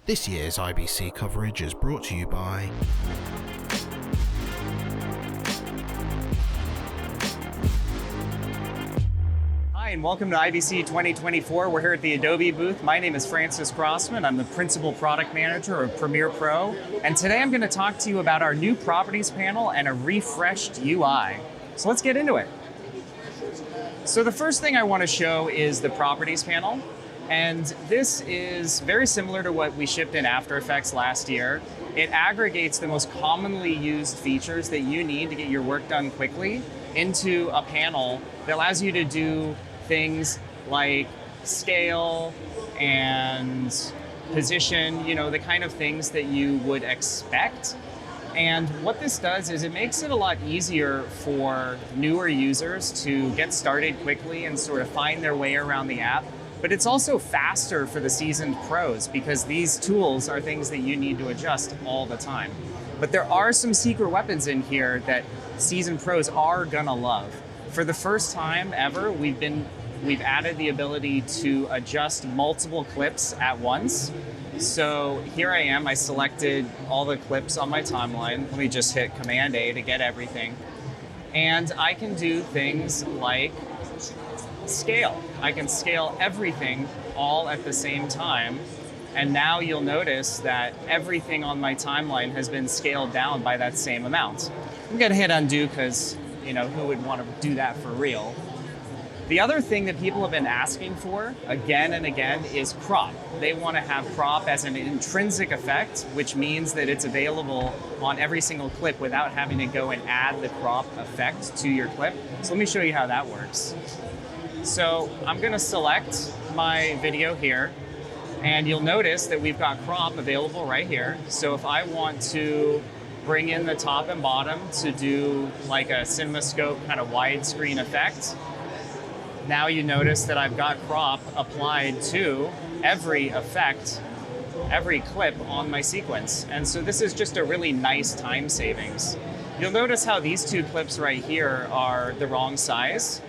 This year's IBC coverage is brought to you by Hi, and welcome to IBC 2024. We're here at the Adobe booth. My name is Francis Crossman. I'm the Principal Product Manager of Premiere Pro. And today I'm going to talk to you about our new Properties panel and a refreshed UI. So let's get into it. So the first thing I want to show is the Properties panel. And this is very similar to what we shipped in After Effects last year. It aggregates the most commonly used features that you need to get your work done quickly into a panel that allows you to do things like scale and position, the kind of things that you would expect. And what this does is it makes it a lot easier for newer users to get started quickly and sort of find their way around the app. But it's also faster for the seasoned pros because these tools are things that you need to adjust all the time. But there are some secret weapons in here that seasoned pros are gonna love. For the first time ever, we've added the ability to adjust multiple clips at once. So here I am, I selected all the clips on my timeline. Let me just hit Command A to get everything. And I can do things like scale. I can scale everything all at the same time. And now you'll notice that everything on my timeline has been scaled down by that same amount. I'm gonna hit undo because, who would want to do that for real? The other thing that people have been asking for again and again is crop. They want to have crop as an intrinsic effect, which means that it's available on every single clip without having to go and add the crop effect to your clip. So let me show you how that works. So I'm gonna select my video here, and you'll notice that we've got crop available right here. So if I want to bring in the top and bottom to do like a CinemaScope kind of widescreen effect, now you notice that I've got crop applied to every effect, every clip on my sequence. And so this is just a really nice time savings. You'll notice how these two clips right here are the wrong size.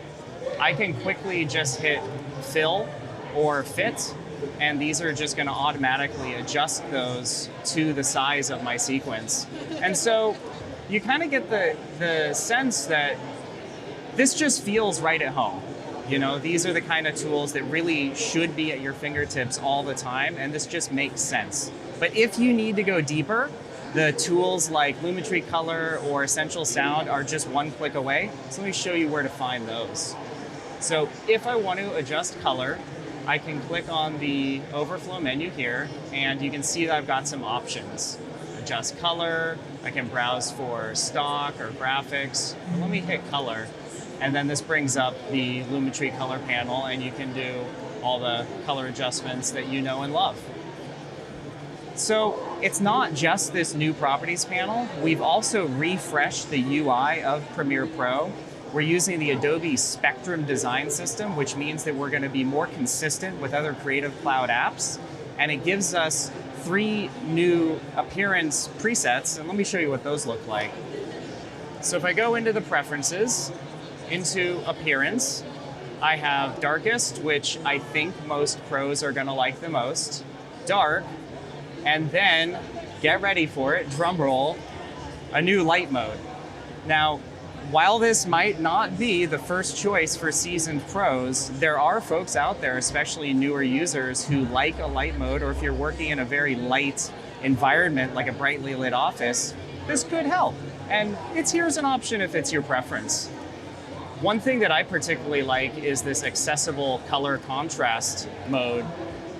I can quickly just hit fill or fit, and these are just going to automatically adjust those to the size of my sequence. And so you kind of get the sense that this just feels right at home. These are the kind of tools that really should be at your fingertips all the time, and this just makes sense. But if you need to go deeper, the tools like Lumicolor or Essential Sound are just one click away. So let me show you where to find those. So if I want to adjust color, I can click on the overflow menu here, and you can see that I've got some options. Adjust color, I can browse for stock or graphics. Let me hit color, and then this brings up the Lumicolor panel, and you can do all the color adjustments that you know and love. So it's not just this new properties panel. We've also refreshed the UI of Premiere Pro. We're using the Adobe Spectrum design system, which means that we're going to be more consistent with other Creative Cloud apps. And it gives us 3 new appearance presets. And let me show you what those look like. So if I go into the preferences, into appearance, I have darkest, which I think most pros are going to like the most, dark, and then get ready for it, drum roll, a new light mode. Now, while this might not be the first choice for seasoned pros, there are folks out there, especially newer users, who like a light mode, or if you're working in a very light environment like a brightly lit office, this could help. And here's an option if it's your preference. One thing that I particularly like is this accessible color contrast mode.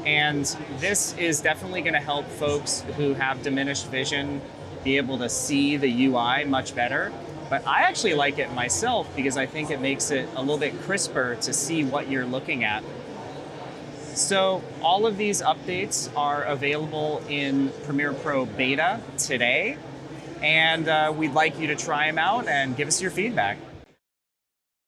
And this is definitely going to help folks who have diminished vision be able to see the UI much better. But I actually like it myself because I think it makes it a little bit crisper to see what you're looking at. So all of these updates are available in Premiere Pro Beta today. And we'd like you to try them out and give us your feedback.